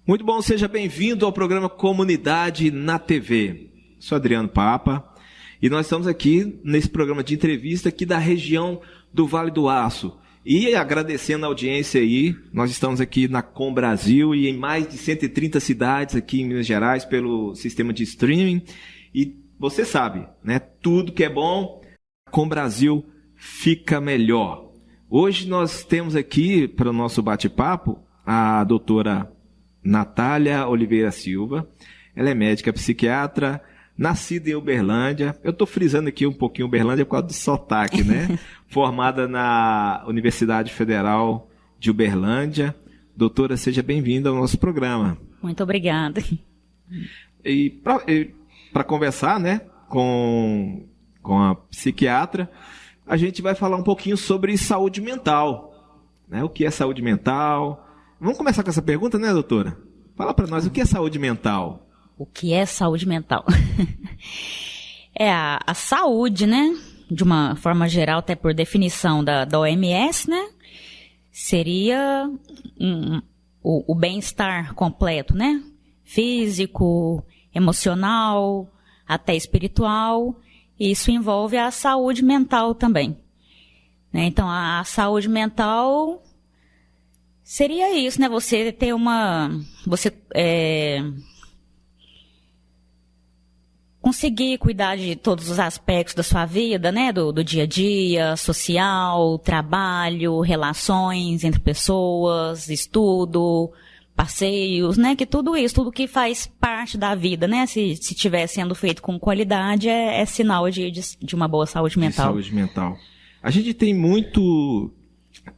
Muito bom, seja bem-vindo ao programa Comunidade na TV. Sou Adriano Papa e nós estamos aqui nesse programa de entrevista aqui da região do Vale do Aço. E agradecendo a audiência aí, nós estamos aqui na Com Brasil e em mais de 130 cidades aqui em Minas Gerais pelo sistema de streaming. E você sabe, né? Tudo que é bom, Com Brasil fica melhor. Hoje nós temos aqui para o nosso bate-papo a doutora Natália Oliveira Silva. Ela é médica psiquiatra, nascida em Uberlândia. Eu estou frisando aqui um pouquinho Uberlândia por causa do sotaque, né? Formada na Universidade Federal de Uberlândia. Doutora, seja bem-vinda ao nosso programa. Muito obrigada. E para conversar, né, com a psiquiatra, a gente vai falar um pouquinho sobre saúde mental, né? O que é saúde mental? Vamos começar com essa pergunta, né, doutora? Fala para nós, o que é saúde mental? O que é saúde mental? É a saúde, né? De uma forma geral, até por definição da OMS, né? Seria o bem-estar completo, né? Físico, emocional, até espiritual. Isso envolve a saúde mental também, né? Então, a saúde mental seria isso, né? Você ter conseguir cuidar de todos os aspectos da sua vida, né? Do dia a dia, social, trabalho, relações entre pessoas, estudo, passeios, né? Que tudo isso, tudo que faz parte da vida, né? Se estiver sendo feito com qualidade, é sinal de uma boa saúde mental. De saúde mental. A gente tem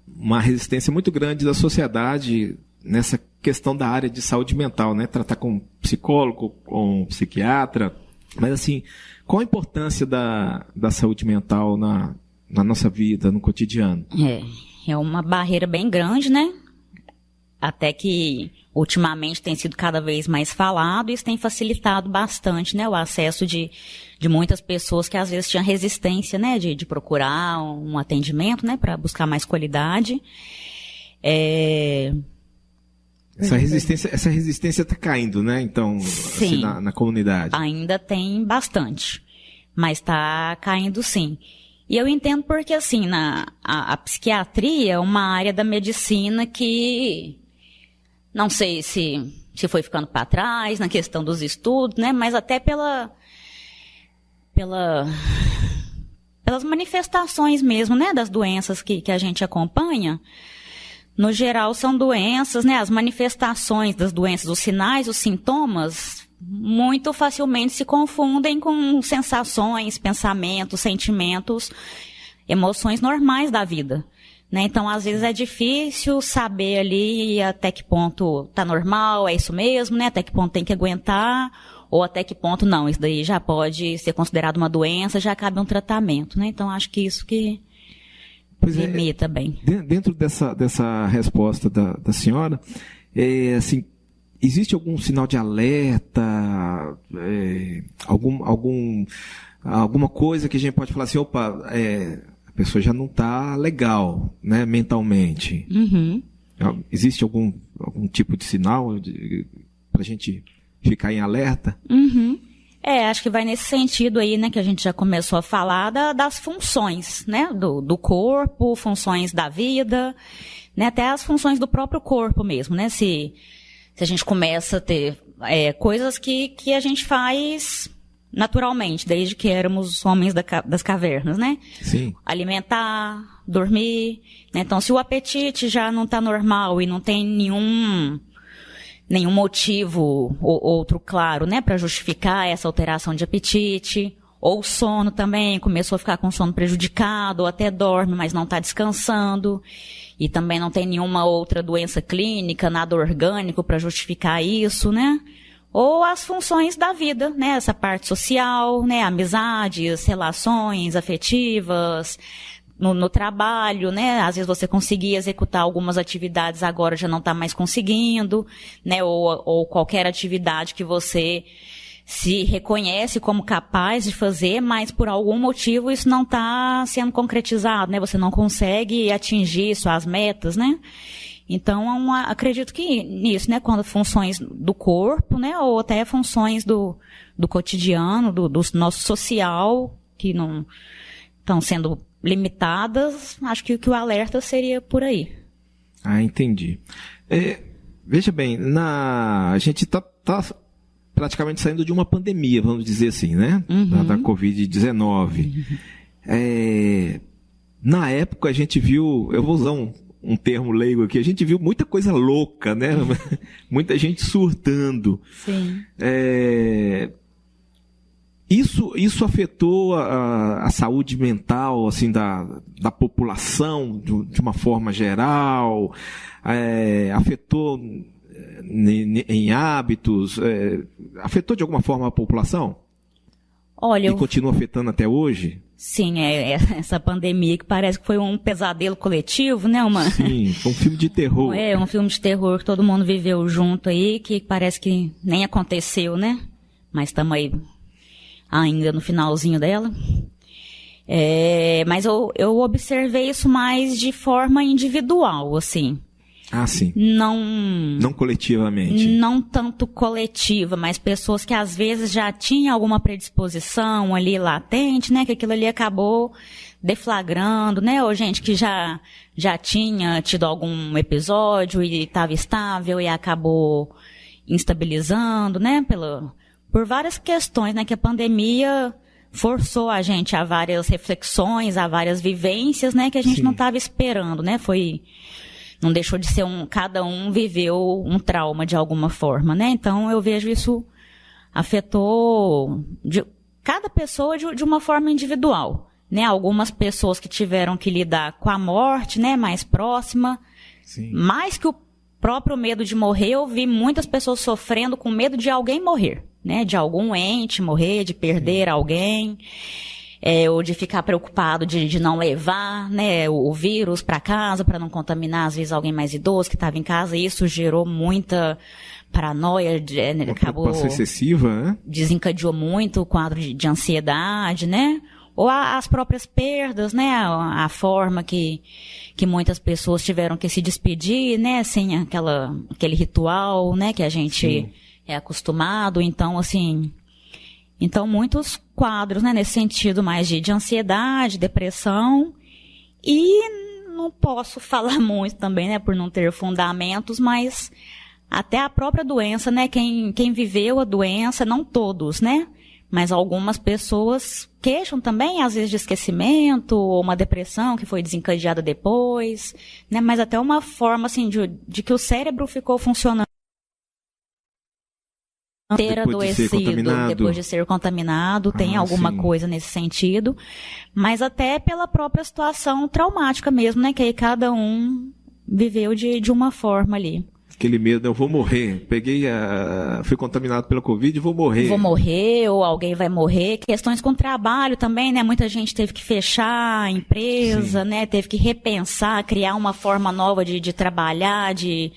uma resistência muito grande da sociedade nessa questão da área de saúde mental, né? Tratar com psicólogo, com psiquiatra. Mas, assim, qual a importância da saúde mental na nossa vida, no cotidiano? É uma barreira bem grande, né? Até que, ultimamente, tem sido cada vez mais falado e isso tem facilitado bastante, né? O acesso de muitas pessoas que, às vezes, tinham resistência, né? De procurar um atendimento, né? Para buscar mais qualidade. Essa resistência está caindo, né? Então, assim, na comunidade. Ainda tem bastante, mas está caindo sim. E eu entendo porque, assim, a psiquiatria é uma área da medicina que não sei se foi ficando para trás na questão dos estudos, né? Mas até pelas manifestações mesmo, né? Das doenças que a gente acompanha. No geral, são doenças, né? As manifestações das doenças, os sinais, os sintomas, muito facilmente se confundem com sensações, pensamentos, sentimentos, emoções normais da vida, né? Então, às vezes é difícil saber ali até que ponto tá normal, é isso mesmo, né? Até que ponto tem que aguentar, ou até que ponto não, isso daí já pode ser considerado uma doença, já cabe um tratamento, né? Então, acho que isso que limita bem. Dentro dessa resposta da senhora, assim, existe algum sinal de alerta, alguma coisa que a gente pode falar assim, opa, a pessoa já não está legal, né, mentalmente? Uhum. Existe algum tipo de sinal para a gente ficar em alerta? Uhum. Acho que vai nesse sentido aí, né, que a gente já começou a falar das funções, né, do corpo, funções da vida, né, até as funções do próprio corpo mesmo, né, se a gente começa a ter coisas que a gente faz naturalmente, desde que éramos homens das cavernas, né? Sim. Alimentar, dormir, né, então se o apetite já não está normal e não tem nenhum motivo ou outro claro, né, para justificar essa alteração de apetite, ou o sono também, começou a ficar com sono prejudicado, ou até dorme, mas não está descansando, e também não tem nenhuma outra doença clínica, nada orgânico para justificar isso, né? Ou as funções da vida, né, essa parte social, né, amizades, relações afetivas, no trabalho, né? Às vezes você conseguia executar algumas atividades, agora já não está mais conseguindo, né? Ou qualquer atividade que você se reconhece como capaz de fazer, mas por algum motivo isso não está sendo concretizado, né? Você não consegue atingir suas metas, né? Então, acredito que nisso, né, quando funções do corpo, né, ou até funções do cotidiano, do nosso social, que não estão sendo limitadas, acho que o alerta seria por aí. Ah, entendi. Veja bem, a gente está praticamente saindo de uma pandemia, vamos dizer assim, né? Da Covid-19. Na época a gente viu, eu vou usar um termo leigo aqui, a gente viu muita coisa louca, né? Muita gente surtando. Sim. Isso afetou a saúde mental, assim, da população de uma forma geral, afetou em hábitos, afetou de alguma forma a população? Olha, e continua afetando até hoje? Sim, essa pandemia que parece que foi um pesadelo coletivo, né? Sim, foi um filme de terror. Um filme de terror que todo mundo viveu junto aí, que parece que nem aconteceu, né? Mas estamos aí ainda no finalzinho dela. Mas eu observei isso mais de forma individual, assim. Ah, sim. Não coletivamente. Não tanto coletiva, mas pessoas que às vezes já tinham alguma predisposição ali latente, né? Que aquilo ali acabou deflagrando, né? Ou gente que já tinha tido algum episódio e estava estável e acabou instabilizando, né? Por várias questões, né? Que a pandemia forçou a gente a várias reflexões, a várias vivências, né? Que a gente não estava esperando, né? Não deixou de ser cada um viveu um trauma de alguma forma, né? Então, eu vejo isso afetou cada pessoa de uma forma individual, né? Algumas pessoas que tiveram que lidar com a morte, né? Mais próxima. Sim. Mais que o próprio medo de morrer, eu vi muitas pessoas sofrendo com medo de alguém morrer, né? De algum ente morrer, de perder alguém. Ou de ficar preocupado de não levar, né, o vírus para casa, para não contaminar, às vezes, alguém mais idoso que estava em casa. E isso gerou muita paranoia, uma acabou preocupação excessiva, né? Desencadeou muito o quadro de ansiedade, né? Ou as próprias perdas, né? A forma que muitas pessoas tiveram que se despedir, né? Sem aquele ritual, né? Que a gente é acostumado. Então, assim... Então, muitos quadros, né, nesse sentido mais de ansiedade, depressão, e não posso falar muito também, né, por não ter fundamentos, mas até a própria doença, né, quem viveu a doença, não todos, né, mas algumas pessoas queixam também, às vezes, de esquecimento, ou uma depressão que foi desencadeada depois, né, mas até uma forma, assim, de que o cérebro ficou funcionando ter adoecido, depois de ser contaminado, tem alguma coisa nesse sentido, mas até pela própria situação traumática mesmo, né, que aí cada um viveu de uma forma ali. Aquele medo, eu vou morrer, fui contaminado pela Covid e vou morrer. Vou morrer, ou alguém vai morrer. Questões com trabalho também, né, muita gente teve que fechar a empresa, né, teve que repensar, criar uma forma nova de trabalhar, de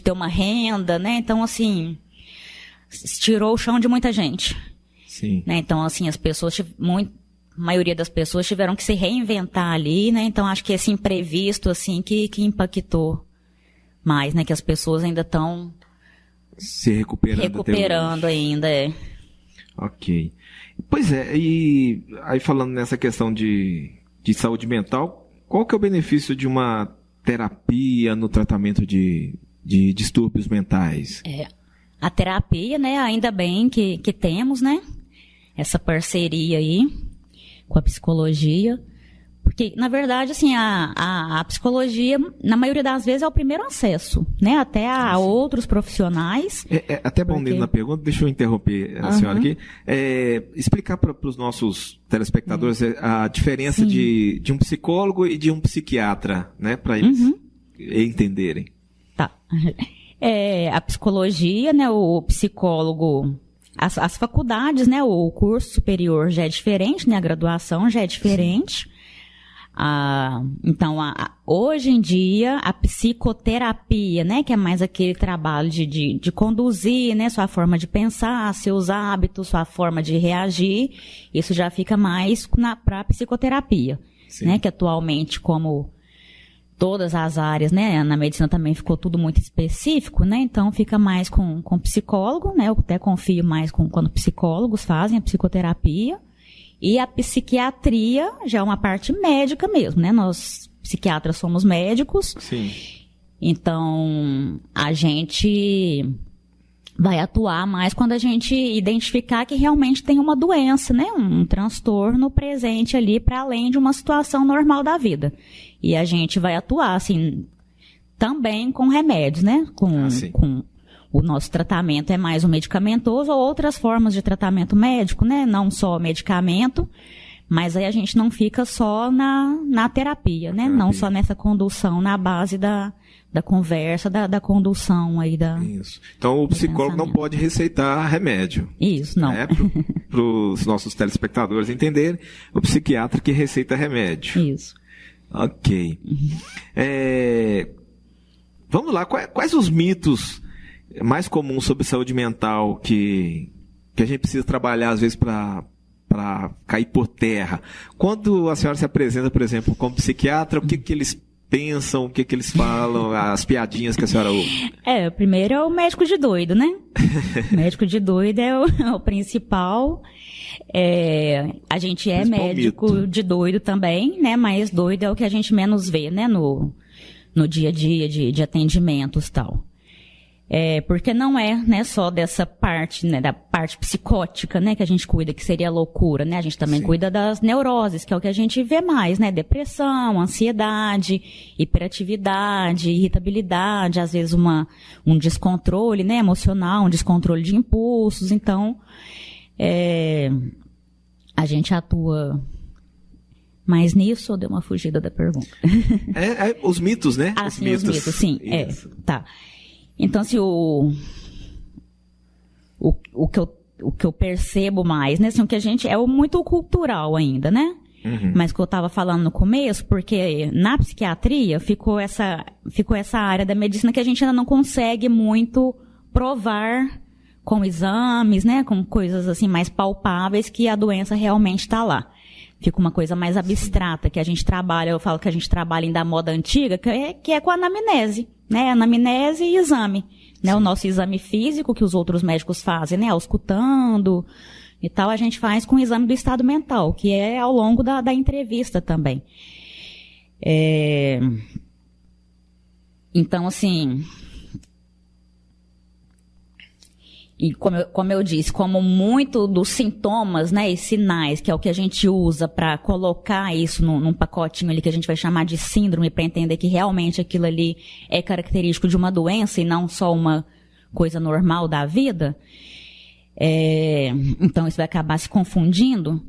ter uma renda, né, então assim... tirou o chão de muita gente. Sim. Né? Então, assim, a maioria das pessoas tiveram que se reinventar ali, né? Então, acho que esse imprevisto, assim, que impactou mais, né? Que as pessoas ainda estão se recuperando ainda, Ok. Pois e aí falando nessa questão de saúde mental, qual que é o benefício de uma terapia no tratamento de distúrbios mentais? A terapia, né, ainda bem que temos, né, essa parceria aí com a psicologia, porque, na verdade, assim, a psicologia, na maioria das vezes, é o primeiro acesso, né, até a outros profissionais. Até bom na pergunta, deixa eu interromper a senhora aqui, explicar para os nossos telespectadores a diferença de um psicólogo e de um psiquiatra, né, para eles entenderem. Tá. A psicologia, né, o psicólogo, as faculdades, né, o curso superior já é diferente, né, a graduação já é diferente. Então, hoje em dia, a psicoterapia, né, que é mais aquele trabalho de conduzir, né, sua forma de pensar, seus hábitos, sua forma de reagir, isso já fica mais para a psicoterapia, né, que atualmente, como todas as áreas, né? Na medicina também ficou tudo muito específico, né? Então fica mais com psicólogo, né? Eu até confio mais quando psicólogos fazem a psicoterapia. E a psiquiatria já é uma parte médica mesmo, né? Nós, psiquiatras, somos médicos. Sim. Então, a gente vai atuar mais quando a gente identificar que realmente tem uma doença, né? Um transtorno presente ali para além de uma situação normal da vida. E a gente vai atuar, assim, também com remédios, né? Com o nosso tratamento é mais um medicamentoso ou outras formas de tratamento médico, né? Não só medicamento, mas aí a gente não fica só na terapia, né? Não só nessa condução na base da conversa, da condução aí da... Isso. Então o psicólogo não pode receitar remédio. Isso, não. Para os nossos telespectadores entenderem, o psiquiatra que receita remédio. Isso. Ok. Vamos lá, quais os mitos mais comuns sobre saúde mental que a gente precisa trabalhar às vezes para cair por terra? Quando a senhora se apresenta, por exemplo, como psiquiatra, o que eles pensam, o que eles falam, as piadinhas que a senhora ouve? Primeiro é o médico de doido, né? O médico de doido é o principal. A gente é médico de doido também, né? Mas doido é o que a gente menos vê, né? No dia a dia de atendimentos e tal. Porque não é, né, só dessa parte, né, da parte psicótica, né, que a gente cuida, que seria a loucura, né? A gente também cuida das neuroses, que é o que a gente vê mais, né? Depressão, ansiedade, hiperatividade, irritabilidade, às vezes um descontrole, né, emocional, um descontrole de impulsos. Então, a gente atua mais nisso ou deu uma fugida da pergunta? Os mitos, né? Os mitos, sim. Tá. Então, assim, o que eu percebo mais, né? Assim, o que a gente... É muito cultural ainda, né? Uhum. Mas que eu estava falando no começo, porque na psiquiatria ficou essa área da medicina que a gente ainda não consegue muito provar com exames, né? Com coisas assim mais palpáveis que a doença realmente está lá. Fica uma coisa mais abstrata, que a gente trabalha, eu falo que a gente trabalha ainda da moda antiga, que é com a anamnese, né? Anamnese e exame, né? O nosso exame físico, que os outros médicos fazem, né? Auscultando e tal, a gente faz com o exame do estado mental, que é ao longo da entrevista também. Então, assim... E como eu disse, como muito dos sintomas, né, e sinais, que é o que a gente usa para colocar isso num pacotinho ali que a gente vai chamar de síndrome, para entender que realmente aquilo ali é característico de uma doença e não só uma coisa normal da vida, então isso vai acabar se confundindo.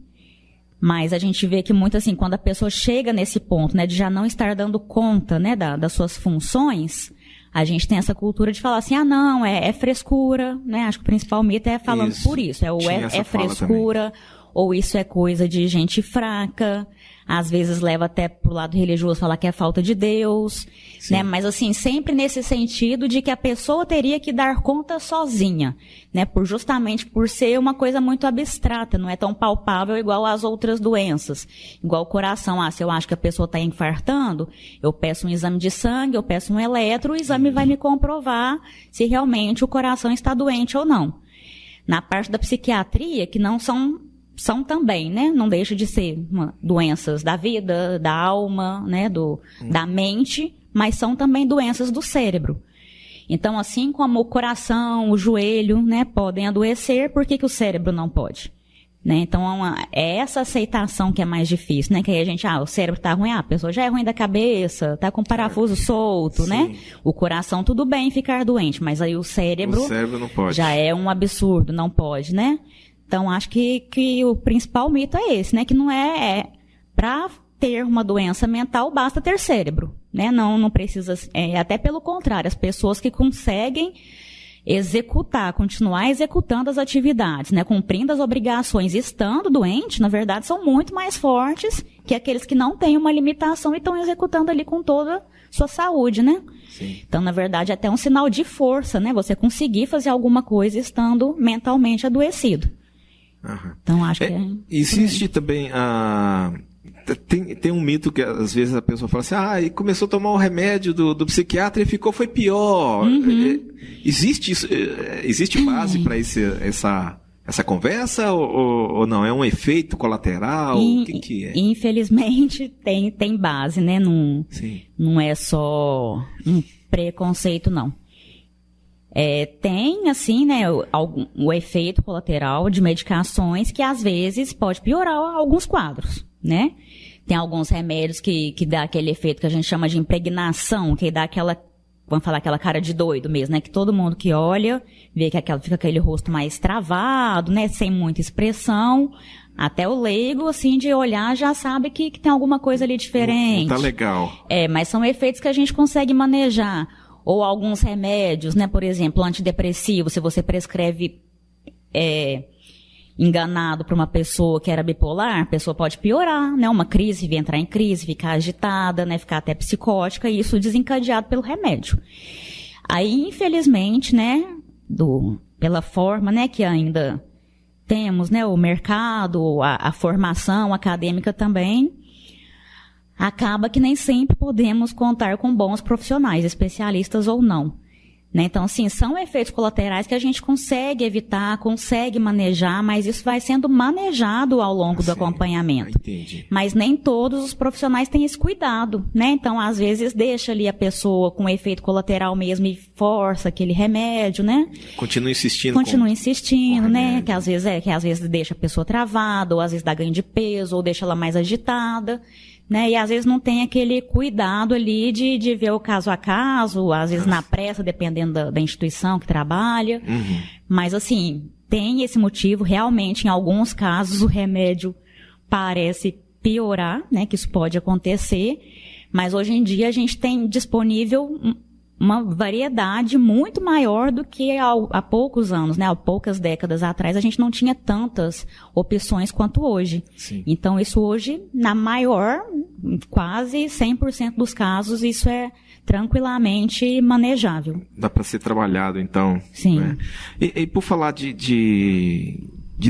Mas a gente vê que muito assim, quando a pessoa chega nesse ponto, né, de já não estar dando conta, né, das suas funções, a gente tem essa cultura de falar assim, não, é frescura, né? Acho que o principal mito é falando por isso. É frescura, ou isso é coisa de gente fraca. Às vezes leva até pro lado religioso falar que é falta de Deus, né? Mas assim, sempre nesse sentido de que a pessoa teria que dar conta sozinha, né? Justamente por ser uma coisa muito abstrata, não é tão palpável igual às outras doenças. Igual o coração, se eu acho que a pessoa está infartando, eu peço um exame de sangue, eu peço um eletro, o exame vai me comprovar se realmente o coração está doente ou não. Na parte da psiquiatria, que não são também, né? Não deixa de ser doenças da vida, da alma, né? Da mente, mas são também doenças do cérebro. Então, assim como o coração, o joelho, né? Podem adoecer, por que o cérebro não pode? Né? Então, é essa aceitação que é mais difícil, né? Que aí a gente, o cérebro tá ruim, a pessoa já é ruim da cabeça, tá com parafuso solto, né? O coração, tudo bem ficar doente, mas aí o cérebro não pode. Já é um absurdo, não pode, né? Então, acho que o principal mito é esse, né? Que não para ter uma doença mental, basta ter cérebro, né? Não precisa, até pelo contrário, as pessoas que conseguem continuar executando as atividades, né? Cumprindo as obrigações, estando doente, na verdade, são muito mais fortes que aqueles que não têm uma limitação e estão executando ali com toda a sua saúde, né? Sim. Então, na verdade, é até um sinal de força, né? Você conseguir fazer alguma coisa estando mentalmente adoecido. Uhum. Então, acho que existe também Tem um mito que às vezes a pessoa fala assim, e começou a tomar o remédio do psiquiatra e foi pior. Existe isso, existe base para essa conversa ou não? É um efeito colateral? O que é? Infelizmente tem base, né? Sim. Não é só um preconceito, não. Tem, assim, né, o efeito colateral de medicações que às vezes pode piorar alguns quadros, né? Tem alguns remédios que dá aquele efeito que a gente chama de impregnação, que dá vamos falar, aquela cara de doido mesmo, né? Que todo mundo que olha vê que fica aquele rosto mais travado, né? Sem muita expressão. Até o leigo, assim, de olhar já sabe que tem alguma coisa ali diferente. Não tá legal. Mas são efeitos que a gente consegue manejar. Ou alguns remédios, né? Por exemplo, antidepressivo, se você prescreve enganado para uma pessoa que era bipolar, a pessoa pode piorar, né? Uma crise, entrar em crise, ficar agitada, né? Ficar até psicótica, e isso desencadeado pelo remédio. Aí, infelizmente, né? Pela forma, né? Que ainda temos, né? O mercado, a formação acadêmica também, acaba que nem sempre podemos contar com bons profissionais, especialistas ou não. Né? Então, assim, são efeitos colaterais que a gente consegue evitar, consegue manejar, mas isso vai sendo manejado ao longo do acompanhamento. Entendi. Mas nem todos os profissionais têm esse cuidado, né? Então, às vezes, deixa ali a pessoa com efeito colateral mesmo e força aquele remédio, né? Continua insistindo. Né? Que às vezes deixa a pessoa travada, ou às vezes dá ganho de peso, ou deixa ela mais agitada. Né? E às vezes não tem aquele cuidado ali de ver o caso a caso, às vezes na pressa, dependendo da instituição que trabalha. Mas, assim, tem esse motivo. Realmente, em alguns casos, o remédio parece piorar, né? Que isso pode acontecer. Mas hoje em dia a gente tem disponível uma variedade muito maior do que há poucos anos, né? Há poucas décadas atrás, a gente não tinha tantas opções quanto hoje. Sim. Então, isso hoje, na maior, quase 100% dos casos, isso é tranquilamente manejável. Dá para ser trabalhado, então. Sim. Né? E por falar de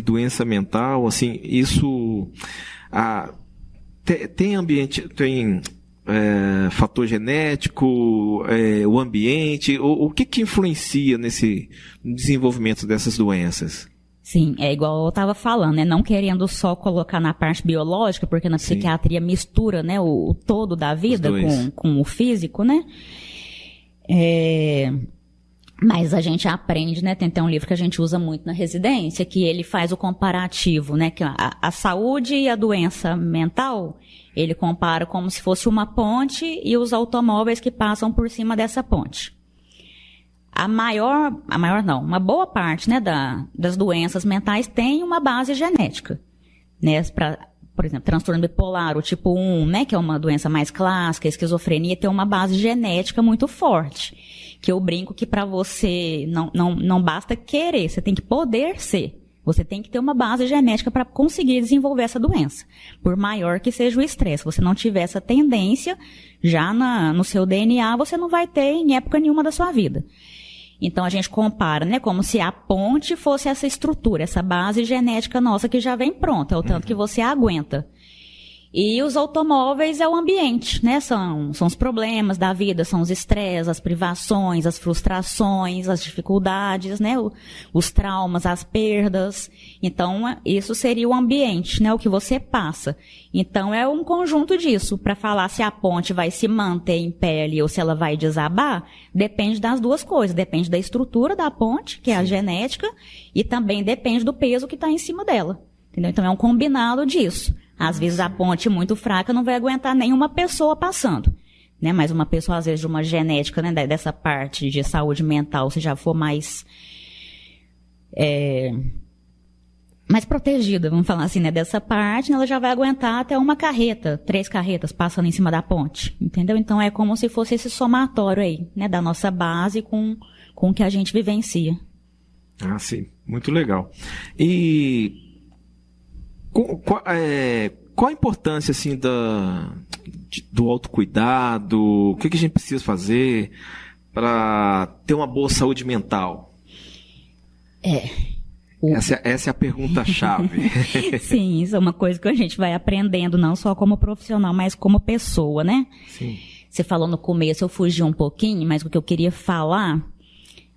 doença mental, assim, isso tem ambiente, tem fator genético, o ambiente, o que influencia no desenvolvimento dessas doenças? Sim, é igual eu estava falando, né? Não querendo só colocar na parte biológica, porque na psiquiatria mistura, né, o todo da vida com o físico, né? Mas a gente aprende, né? Tem até um livro que a gente usa muito na residência, que ele faz o comparativo, né? Que a saúde e a doença mental, ele compara como se fosse uma ponte e os automóveis que passam por cima dessa ponte. Uma boa parte, né, das doenças mentais tem uma base genética, né? Por exemplo, transtorno bipolar, o tipo 1, né, que é uma doença mais clássica, a esquizofrenia tem uma base genética muito forte. Que eu brinco que para você não basta querer, você tem que poder ser. Você tem que ter uma base genética para conseguir desenvolver essa doença. Por maior que seja o estresse. Se você não tiver essa tendência, já no seu DNA, você não vai ter em época nenhuma da sua vida. Então, a gente compara, né, como se a ponte fosse essa estrutura, essa base genética nossa que já vem pronta, é o tanto que você aguenta. E os automóveis é o ambiente, né? São os problemas da vida, são os estresses, as privações, as frustrações, as dificuldades, né? Os traumas, as perdas. Então, isso seria o ambiente, né? O que você passa. Então, é um conjunto disso. Para falar se a ponte vai se manter em pé ali ou se ela vai desabar, depende das duas coisas. Depende da estrutura da ponte, que é a genética, e também depende do peso que está em cima dela. Entendeu? Então, é um combinado disso. Às vezes a ponte muito fraca não vai aguentar nenhuma pessoa passando, né? Mas uma pessoa, às vezes, de uma genética, né, dessa parte de saúde mental, se já for mais protegida, vamos falar assim, né, dessa parte, né, ela já vai aguentar até uma carreta, 3 carretas passando em cima da ponte, entendeu? Então é como se fosse esse somatório aí, né, da nossa base com o que a gente vivencia. Ah, sim. Muito legal. E qual a importância, assim, do autocuidado? O que a gente precisa fazer para ter uma boa saúde mental? Essa é a pergunta-chave. Sim, isso é uma coisa que a gente vai aprendendo, não só como profissional, mas como pessoa, né? Sim. Você falou no começo, eu fugi um pouquinho, mas o que eu queria falar,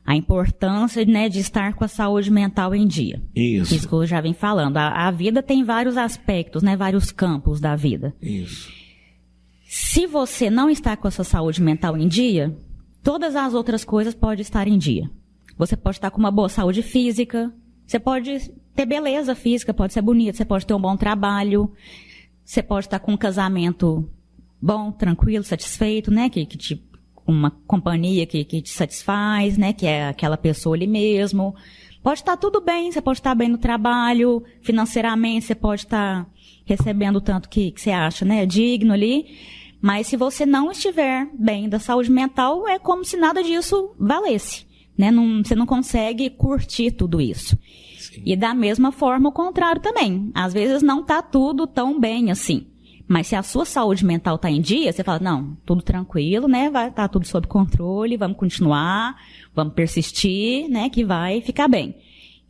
a importância, né, de estar com a saúde mental em dia. Isso que eu já vim falando. A vida tem vários aspectos, né, vários campos da vida. Isso. Se você não está com a sua saúde mental em dia, todas as outras coisas podem estar em dia. Você pode estar com uma boa saúde física, você pode ter beleza física, pode ser bonito, você pode ter um bom trabalho, você pode estar com um casamento bom, tranquilo, satisfeito, né? Uma companhia que te satisfaz, né? Que é aquela pessoa ali mesmo. Pode estar tudo bem, você pode estar bem no trabalho, financeiramente, você pode estar recebendo o tanto que você acha, né? Digno ali. Mas se você não estiver bem da saúde mental, é como se nada disso valesse. Né? Você não consegue curtir tudo isso. Sim. E da mesma forma o contrário também. Às vezes não está tudo tão bem assim. Mas se a sua saúde mental está em dia, você fala, não, tudo tranquilo, né? Vai estar tudo sob controle, vamos continuar, vamos persistir, né? Que vai ficar bem.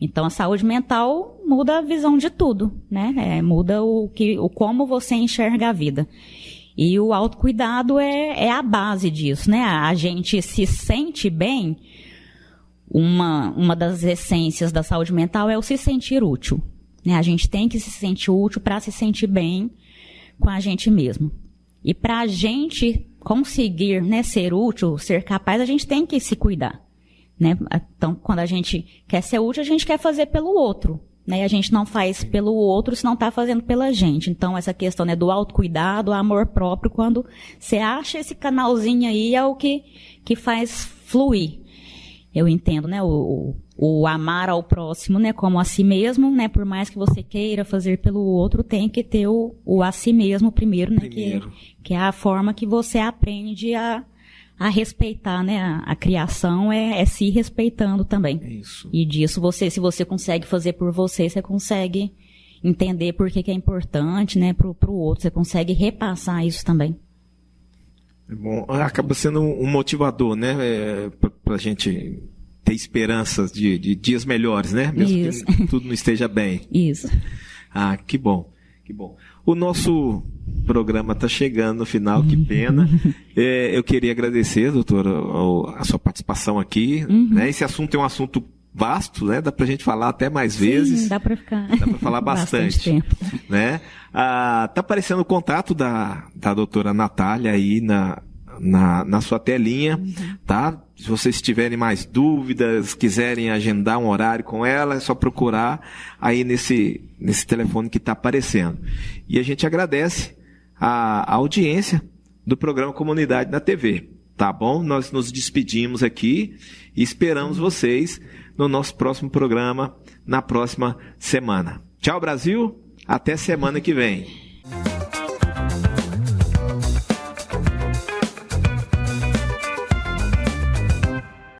Então a saúde mental muda a visão de tudo, né? Muda o como você enxerga a vida. E o autocuidado é a base disso, né? A gente se sente bem. Uma das essências da saúde mental é o se sentir útil. Né? A gente tem que se sentir útil para se sentir bem com a gente mesmo. E para a gente conseguir, né, ser útil, ser capaz, a gente tem que se cuidar. Né? Então, quando a gente quer ser útil, a gente quer fazer pelo outro. Né? A gente não faz pelo outro se não está fazendo pela gente. Então, essa questão, né, do autocuidado, amor próprio, quando você acha esse canalzinho aí, é o que faz fluir. Eu entendo, né, o amar ao próximo, né, como a si mesmo, né, por mais que você queira fazer pelo outro, tem que ter o a si mesmo primeiro, né, que é a forma que você aprende a respeitar, né, a criação é se respeitando também. Isso. E disso se você consegue fazer por você, você consegue entender por que é importante, né, pro outro, você consegue repassar isso também. Bom, acaba sendo um motivador, né, para a gente ter esperanças de dias melhores, né, mesmo Isso. que tudo não esteja bem. Isso. Ah, que bom, que bom. O nosso programa está chegando no final, que pena. Eu queria agradecer, doutora, a sua participação aqui. Né? Esse assunto é um assunto vasto, né? Dá pra gente falar até mais vezes. Dá pra ficar. Dá pra falar bastante tempo. Né? Tá aparecendo o contato da doutora Natália aí na sua telinha, tá? Se vocês tiverem mais dúvidas, quiserem agendar um horário com ela, é só procurar aí nesse telefone que está aparecendo. E a gente agradece a audiência do programa Comunidade na TV. Tá bom? Nós nos despedimos aqui e esperamos vocês no nosso próximo programa, na próxima semana. Tchau, Brasil! Até semana que vem.